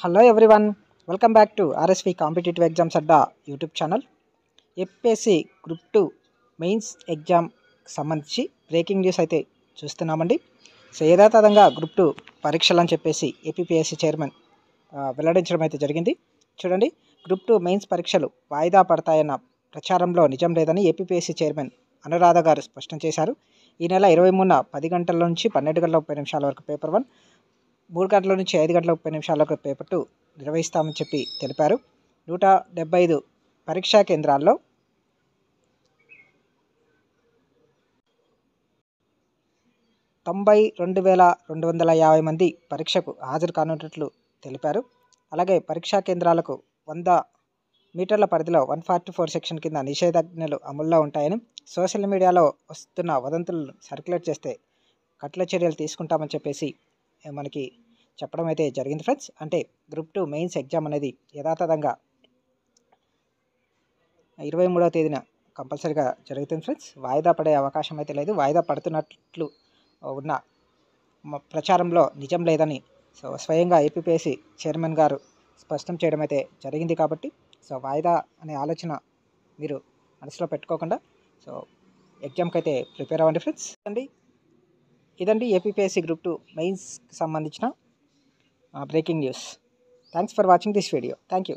Hello everyone, welcome back to RSV competitive exams Adda YouTube channel. APSC group 2 mains exam సంబంధించి breaking news అయితే చూస్తున్నామండి. So యథాతథంగా group 2 పరీక్షలు అని చెప్పేసి ఏపీఎస్సి చైర్మన్ వెల్లడించడం అయితే జరిగింది. చూడండి, గ్రూప్ 2 మెయిన్స్ పరీక్షలు వాయిదా పడతాయన్న ప్రచారంలో నిజం లేదని ఏపీఎస్సి చైర్మన్ అనురాధ గారు స్పష్టం చేశారు. ఈ నెల 23న 10 గంటల నుంచి 12 గంటల 30 నిమిషాల వరకు పేపర్ 1, 3 గంటల నుంచి 5 గంటల 30 నిమిషాలకు పేపర్ 2 నిర్వహిస్తామని చెప్పి తెలిపారు. 175 పరీక్షా కేంద్రాల్లో 92,250 మంది పరీక్షకు హాజరు కానున్నట్లు తెలిపారు. అలాగే పరీక్షా కేంద్రాలకు 100 మీటర్ల పరిధిలో 144 సెక్షన్ కింద నిషేధాజ్ఞలు అమల్లో ఉంటాయని, సోషల్ మీడియాలో వస్తున్న వదంతులను సర్క్యులేట్ చేస్తే కఠిన చర్యలు తీసుకుంటామని చెప్పేసి మనకి చెప్పడం అయితే జరిగింది ఫ్రెండ్స్. అంటే గ్రూప్ 2 మెయిన్స్ ఎగ్జామ్ అనేది యథాతథంగా 23వ తేదీన కంపల్సరీగా జరుగుతుంది ఫ్రెండ్స్. వాయిదా పడే అవకాశం అయితే లేదు. వాయిదా పడుతున్నట్లు ఉన్న ప్రచారంలో నిజం లేదని స్వయంగా ఏపీఎస్సి చైర్మన్ గారు స్పష్టం చేయడం అయితే జరిగింది. కాబట్టి వాయిదా అనే ఆలోచన మీరు మనసులో పెట్టుకోకుండా ఎగ్జామ్కి అయితే ప్రిపేర్ అవ్వండి ఫ్రెండ్స్. ఇదండి ఏపీఎస్సి గ్రూప్ 2 మెయిన్స్కి సంబంధించిన breaking news. Thanks for watching this video. Thank you.